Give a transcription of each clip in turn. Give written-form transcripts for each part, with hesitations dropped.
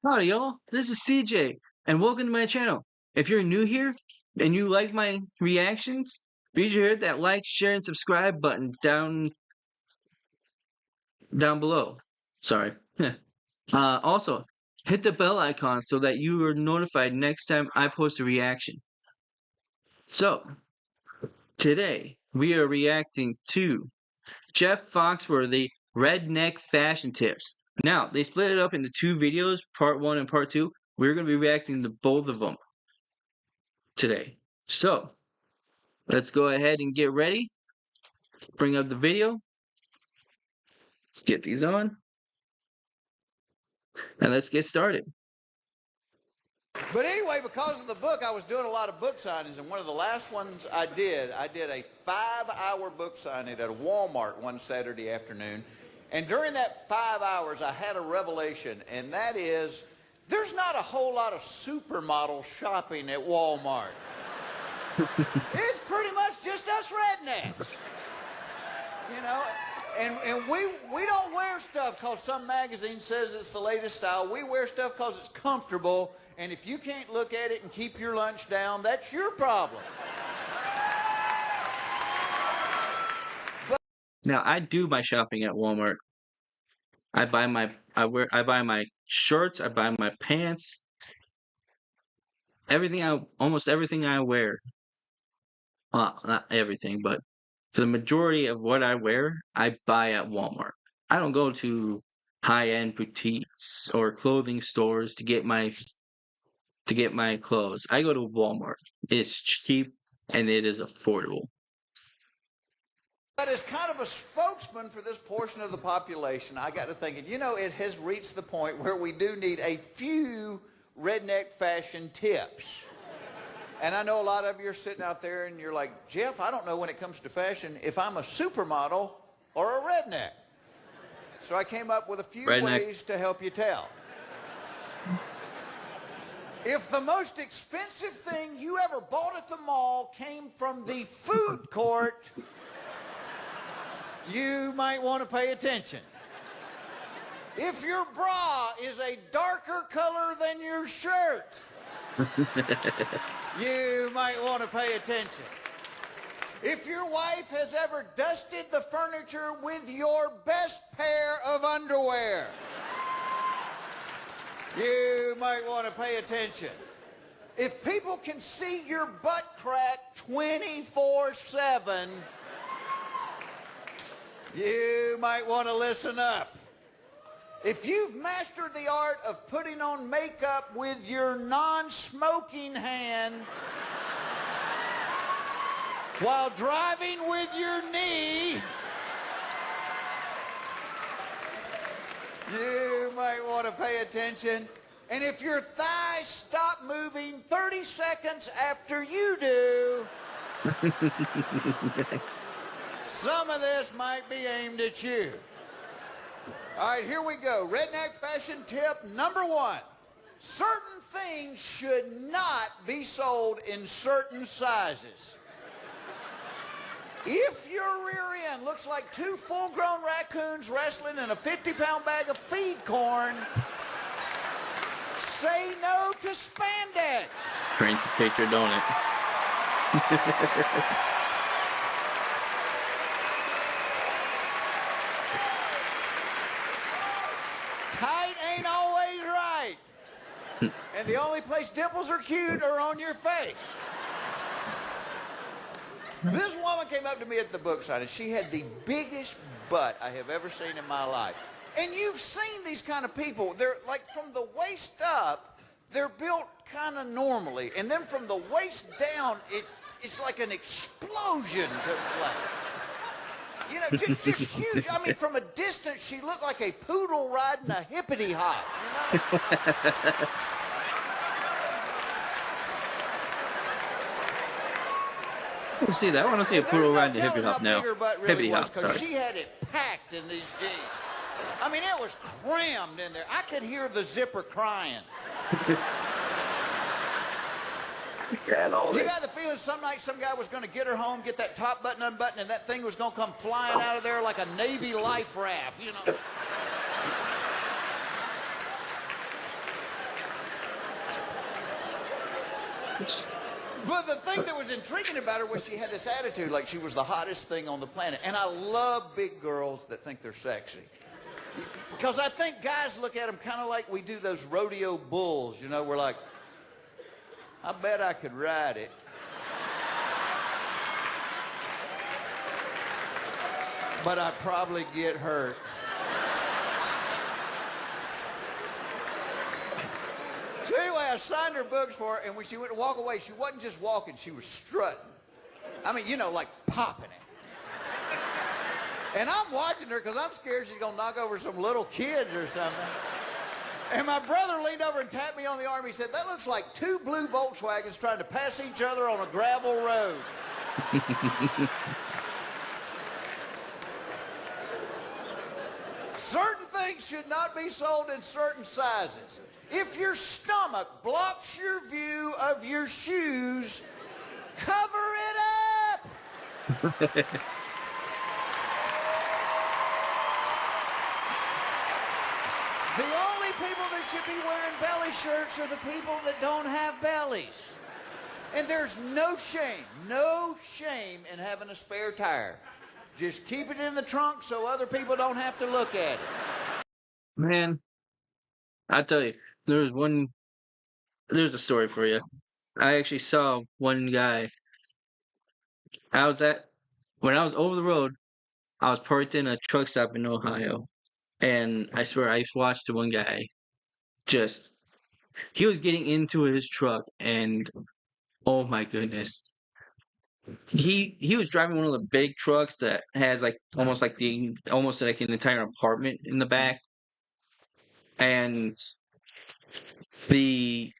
Howdy, y'all. This is CJ, and welcome to my channel. If you're new here and you like my reactions, be sure to hit that like, share, and subscribe button down below. Sorry. Also, hit the bell icon so that you are notified next time I post a reaction. So, today we are reacting to Jeff Foxworthy Redneck Fashion Tips. Now, they split it up into two videos, part 1 and part 2. We're going to be reacting to both of them today. So, let's go ahead and get ready. Bring up the video. Let's get these on. And let's get started. But anyway, because of the book, I was doing a lot of book signings, and one of the last ones I did a 5-hour book signing at a Walmart one Saturday afternoon. And during that 5 hours, I had a revelation, and that is, there's not a whole lot of supermodel shopping at Walmart. It's pretty much just us rednecks. You know, and we don't wear stuff because some magazine says it's the latest style. We wear stuff because it's comfortable. And if you can't look at it and keep your lunch down, that's your problem. Now, I do my shopping at Walmart. I buy my shirts, I buy my pants. Almost everything I wear. Well, not everything, but the majority of what I wear, I buy at Walmart. I don't go to high-end boutiques or clothing stores to get my clothes. I go to Walmart. It's cheap and it is affordable. But as kind of a spokesman for this portion of the population, I got to thinking, you know, it has reached the point where we do need a few redneck fashion tips. And I know a lot of you are sitting out there and you're like, Jeff, I don't know when it comes to fashion if I'm a supermodel or a redneck. So I came up with a few ways to help you tell. If the most expensive thing you ever bought at the mall came from the food court, you might want to pay attention. If your bra is a darker color than your shirt, you might want to pay attention. If your wife has ever dusted the furniture with your best pair of underwear, you might want to pay attention. If people can see your butt crack 24/7, you might want to listen up. If you've mastered the art of putting on makeup with your non-smoking hand while driving with your knee, you might want to pay attention. And if your thighs stop moving 30 seconds after you do, some of this might be aimed at you. All right, here we go. Redneck fashion tip number 1. Certain things should not be sold in certain sizes. If your rear end looks like 2 full-grown raccoons wrestling in a 50-pound bag of feed corn, say no to spandex. Paints a picture, don't it? Tight ain't always right. And the only place dimples are cute are on your face. This woman came up to me at the book signing. She had the biggest butt I have ever seen in my life. And you've seen these kind of people. They're like from the waist up, they're built kind of normally. And then from the waist down, it's like an explosion took place. You know, just huge. I mean, from a distance, she looked like a poodle riding a hippity hop, you know? I want to see that. I want to see a poodle riding the hippity hop now. Hippity hop, sorry. She had it packed in these jeans. I mean, it was crammed in there. I could hear the zipper crying. You got the feeling some night some guy was going to get her home, get that top button unbuttoned, and that thing was going to come flying out of there like a Navy life raft, you know. But the thing that was intriguing about her was she had this attitude like she was the hottest thing on the planet. And I love big girls that think they're sexy. Because I think guys look at them kind of like we do those rodeo bulls. You know, we're like, I bet I could ride it. But I'd probably get hurt. So anyway, I signed her books for her, and when she went to walk away, she wasn't just walking, she was strutting. I mean, you know, like popping it. And I'm watching her because I'm scared she's going to knock over some little kids or something. And my brother leaned over and tapped me on the arm. He said, that looks like two blue Volkswagens trying to pass each other on a gravel road. Certain things should not be sold in certain sizes. If your stomach blocks your view of your shoes, cover it up. The only people that should be wearing belly shirts are the people that don't have bellies. And there's no shame in having a spare tire. Just keep it in the trunk so other people don't have to look at it. Man, I tell you, there's a story for you. I actually saw one guy. When I was over the road, I was parked in a truck stop in Ohio, and I swear I watched one guy just, he was getting into his truck, and oh my goodness. He was driving one of the big trucks that has like almost like an entire apartment in the back. And the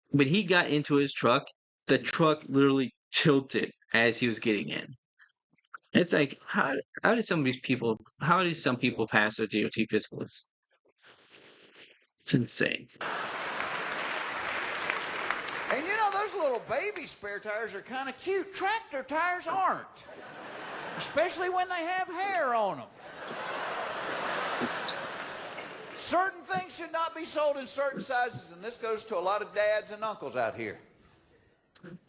when he got into his truck, the truck literally tilted as he was getting in. It's like how did some people pass their DOT physicals? It's insane. And you know, those little baby spare tires are kind of cute. Tractor tires aren't. Especially when they have hair on them. Certain things should not be sold in certain sizes, and this goes to a lot of dads and uncles out here.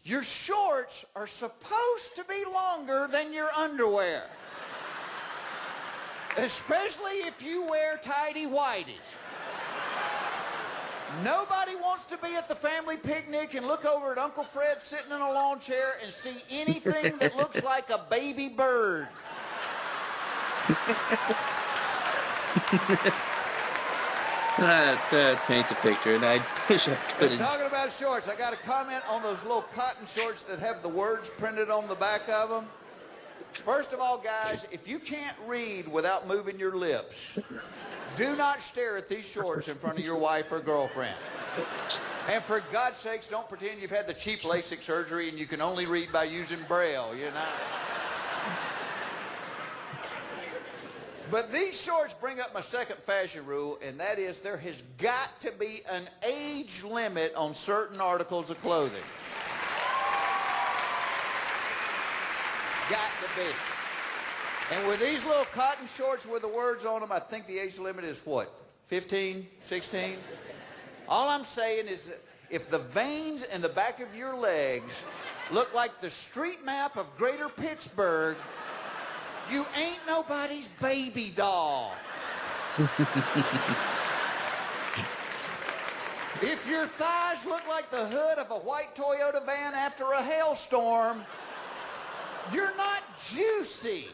Your shorts are supposed to be longer than your underwear. Especially if you wear tighty-whities. Nobody wants to be at the family picnic and look over at Uncle Fred sitting in a lawn chair and see anything that looks like a baby bird. That paints a picture, and I wish I couldn't. Talking about shorts, I got a comment on those little cotton shorts that have the words printed on the back of them. First of all, guys, if you can't read without moving your lips, do not stare at these shorts in front of your wife or girlfriend. And for God's sakes, don't pretend you've had the cheap LASIK surgery and you can only read by using Braille, you know? But these shorts bring up my second fashion rule, and that is there has got to be an age limit on certain articles of clothing. Got to be. And with these little cotton shorts with the words on them, I think the age limit is what, 15, 16? All I'm saying is that if the veins in the back of your legs look like the street map of Greater Pittsburgh, you ain't nobody's baby doll. If your thighs look like the hood of a white Toyota van after a hailstorm, you're not juicy.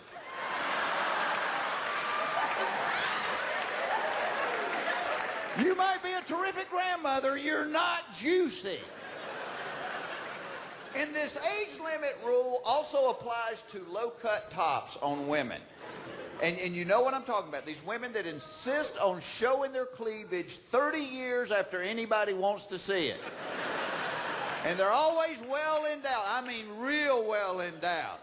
You might be a terrific grandmother, you're not juicy. And this age limit rule also applies to low-cut tops on women. And you know what I'm talking about. These women that insist on showing their cleavage 30 years after anybody wants to see it. And they're always well endowed. I mean real well endowed.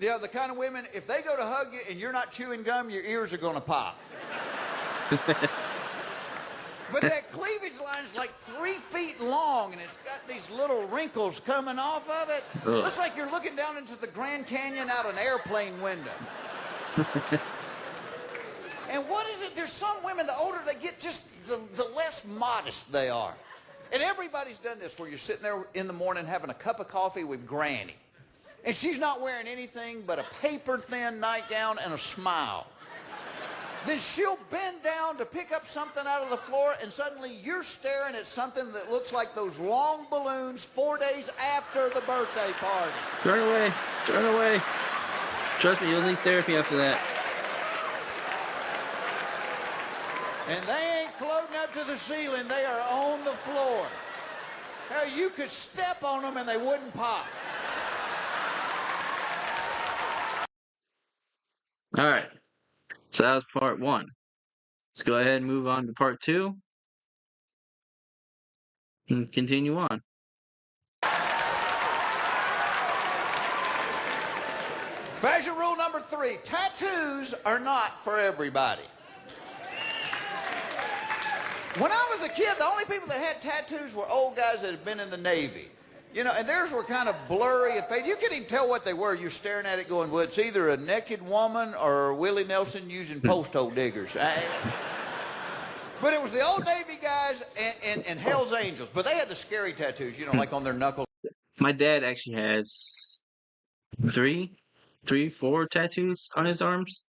You know, the kind of women, if they go to hug you and you're not chewing gum, your ears are going to pop. But that cleavage line is like 3 feet long, and it's got these little wrinkles coming off of it. Ugh. Looks like you're looking down into the Grand Canyon out an airplane window. And what is it? There's some women, the older they get, just the less modest they are. And everybody's done this where you're sitting there in the morning having a cup of coffee with Granny. And she's not wearing anything but a paper-thin nightgown and a smile. Then she'll bend down to pick up something out of the floor, and suddenly you're staring at something that looks like those long balloons 4 days after the birthday party. Turn away. Turn away. Trust me, you'll need therapy after that. And they ain't floating up to the ceiling. They are on the floor. Hell, you could step on them and they wouldn't pop. All right. So that was part 1. Let's go ahead and move on to part 2 and continue on. Fashion rule number 3, tattoos are not for everybody. When I was a kid, the only people that had tattoos were old guys that had been in the Navy. You know, and theirs were kind of blurry and faded. You couldn't even tell what they were. You're staring at it going, well, it's either a naked woman or Willie Nelson using post hole diggers. But it was the old Navy guys and Hell's Angels. But they had the scary tattoos, you know, like on their knuckles. My dad actually has 4 tattoos on his arms.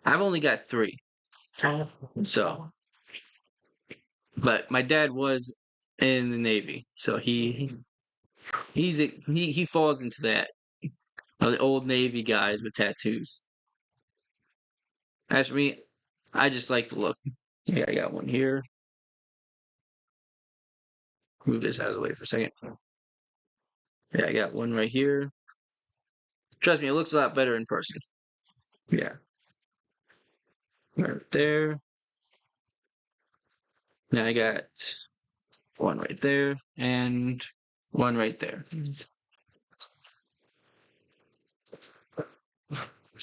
I've only got 3. So, but my dad was in the Navy, so he falls into that. The old Navy guys with tattoos. As for me, I just like to look. Yeah, I got one here. Move this out of the way for a second. Yeah, I got one right here. Trust me, it looks a lot better in person. Yeah. Right there. Now I got one right there and one right there. Just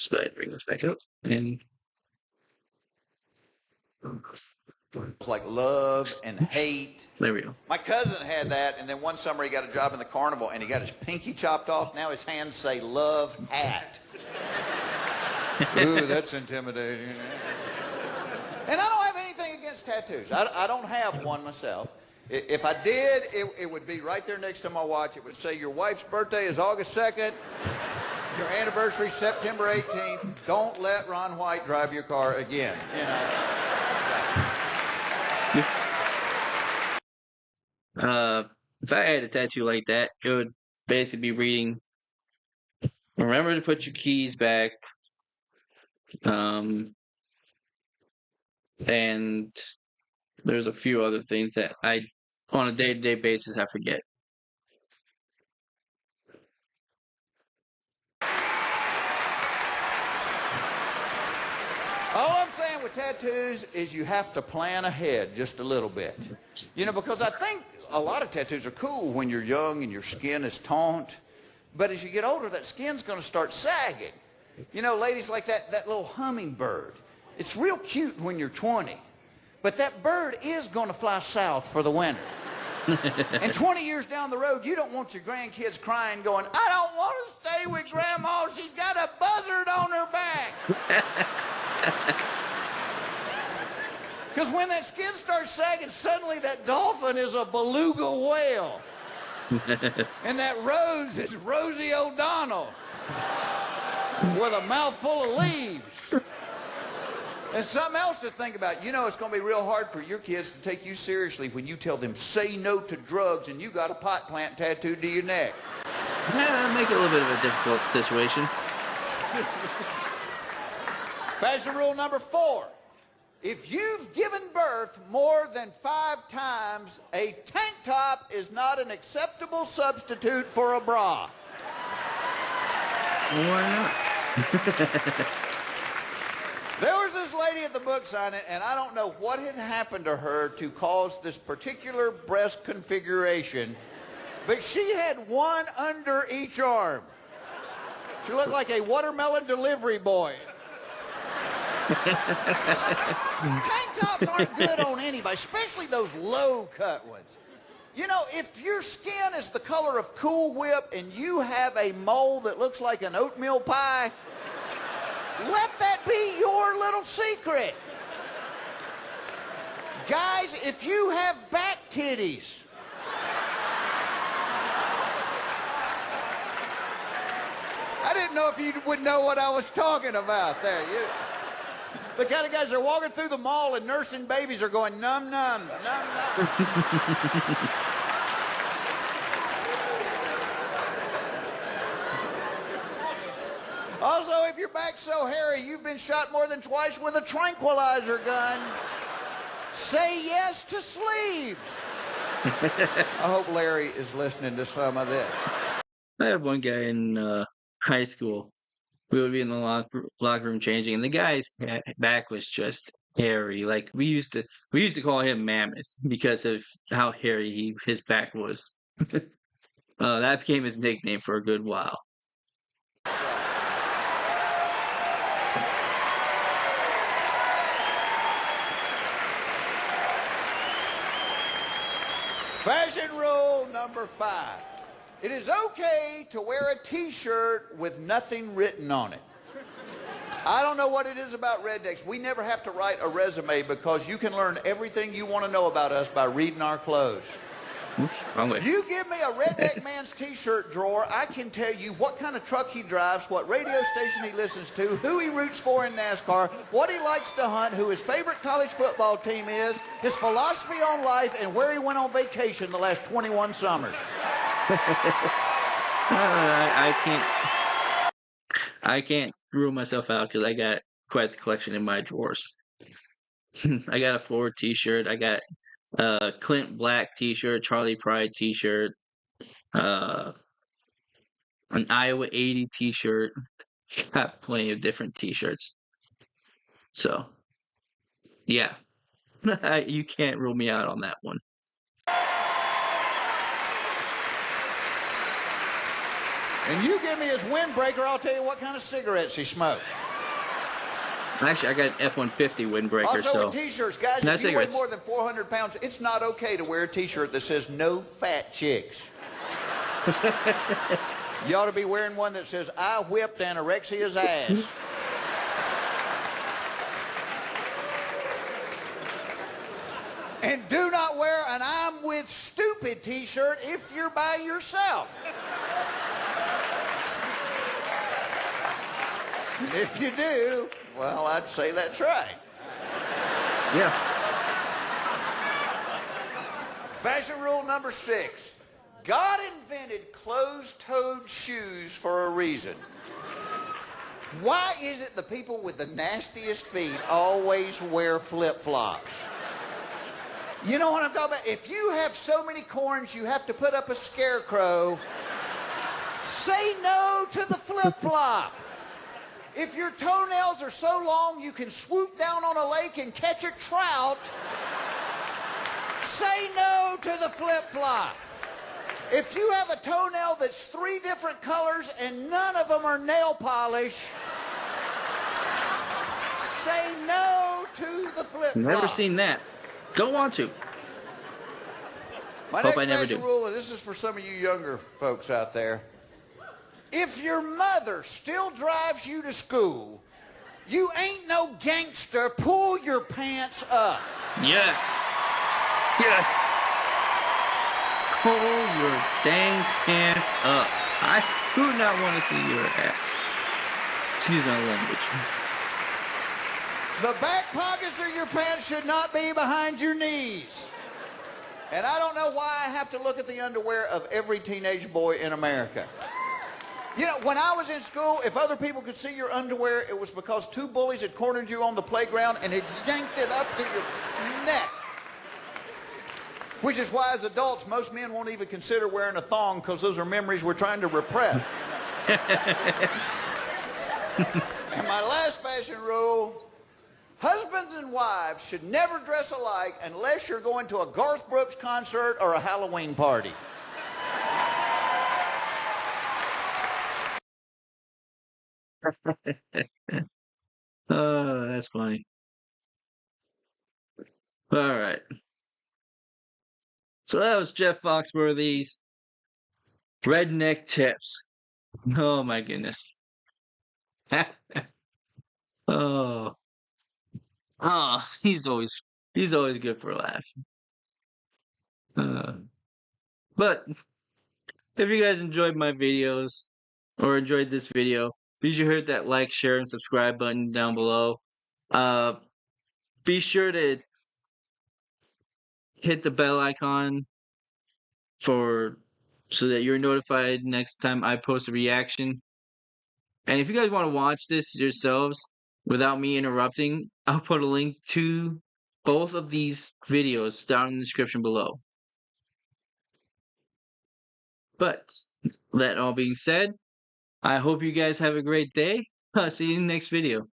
go ahead and bring this back up. And It's like love and hate. there we go. My cousin had that, and then one summer he got a job in the carnival, and he got his pinky chopped off. Now his hands say love hat. Ooh, that's intimidating. And I don't have anything against tattoos. I don't have one myself. If I did, it would be right there next to my watch. It would say, your wife's birthday is August 2nd. Your anniversary, September 18th. Don't let Ron White drive your car again, you know. If I had a tattoo like that, it would basically be reading, remember to put your keys back, and there's a few other things that I, on a day-to-day basis, I forget. All I'm saying with tattoos is you have to plan ahead just a little bit. You know, because I think a lot of tattoos are cool when you're young and your skin is taut. But as you get older, that skin's going to start sagging. You know, ladies, like that little hummingbird. It's real cute when you're 20. But that bird is going to fly south for the winter. And 20 years down the road, you don't want your grandkids crying, going, I don't want to stay with Grandma. She's got a buzzard on her back. Because when that skin starts sagging, suddenly that dolphin is a beluga whale. And that rose is Rosie O'Donnell with a mouthful of leaves. And something else to think about. You know, it's going to be real hard for your kids to take you seriously when you tell them, say no to drugs, and you got a pot plant tattooed to your neck. Yeah, that'll make it a little bit of a difficult situation. Fashion rule number 4. If you've given birth more than 5 times, a tank top is not an acceptable substitute for a bra. Why not? There was this lady at the book signing, and I don't know what had happened to her to cause this particular breast configuration, but she had one under each arm. She looked like a watermelon delivery boy. Tank tops aren't good on anybody, especially those low-cut ones. You know, if your skin is the color of Cool Whip and you have a mole that looks like an oatmeal pie, let that be your little secret. Guys, if you have back titties, didn't know if you would know what I was talking about there. The kind of guys that are walking through the mall and nursing babies are going num num, num num. Also, if your back's so hairy you've been shot more than twice with a tranquilizer gun, say yes to sleeves. I hope Larry is listening to some of this. I had one guy in high school. We would be in the locker room changing, and the guy's back was just hairy. Like we used to call him Mammoth because of how hairy his back was. That became his nickname for a good while. Fashion rule number 5. It is okay to wear a t-shirt with nothing written on it. I don't know what it is about Rednecks. We never have to write a resume because you can learn everything you want to know about us by reading our clothes. Wrong way. You give me a Redneck Man's t-shirt drawer, I can tell you what kind of truck he drives, what radio station he listens to, who he roots for in NASCAR, what he likes to hunt, who his favorite college football team is, his philosophy on life, and where he went on vacation the last 21 summers. I can't rule myself out because I got quite the collection in my drawers. I got a Ford t-shirt. I got a Clint Black t-shirt, Charlie Pride t-shirt, an Iowa 80 t-shirt. Got plenty of different t-shirts. So, yeah. You can't rule me out on that one. And you give me his windbreaker, I'll tell you what kind of cigarettes he smokes. Actually, I got an F-150 windbreaker, also, with t-shirts, guys, no if you cigarettes. weigh more than 400 pounds, it's not okay to wear a t-shirt that says no fat chicks. You ought to be wearing one that says, I whipped anorexia's ass. And do not wear an I'm with stupid t-shirt if you're by yourself. And if you do, well, I'd say that's right. Yeah. Fashion rule number 6. God invented closed-toed shoes for a reason. Why is it the people with the nastiest feet always wear flip-flops? You know what I'm talking about? If you have so many corns you have to put up a scarecrow, say no to the flip-flop. If your toenails are so long you can swoop down on a lake and catch a trout, say no to the flip-flop. If you have a toenail that's 3 different colors and none of them are nail polish, say no to the flip-flop. Never seen that. Don't want to. My Hope next I never fashion do. rule, and this is for some of you younger folks out there. If your mother still drives you to school, you ain't no gangster, pull your pants up. Yes. Yes. Pull your dang pants up. I do not want to see your ass. Excuse my language. The back pockets of your pants should not be behind your knees. And I don't know why I have to look at the underwear of every teenage boy in America. You know, when I was in school, if other people could see your underwear, it was because 2 bullies had cornered you on the playground and had yanked it up to your neck. Which is why, as adults, most men won't even consider wearing a thong because those are memories we're trying to repress. And my last fashion rule, husbands and wives should never dress alike unless you're going to a Garth Brooks concert or a Halloween party. Oh, that's funny. All right. So that was Jeff Foxworthy's Redneck Tips. Oh my goodness. Oh. Oh, he's always good for a laugh. But if you guys enjoyed my videos, or enjoyed this video, be sure to hit that like, share, and subscribe button down below. Uh, be sure to hit the bell icon for so that you're notified next time I post a reaction. And if you guys want to watch this yourselves without me interrupting, I'll put a link to both of these videos down in the description below. But that all being said, I hope you guys have a great day. I'll see you in the next video.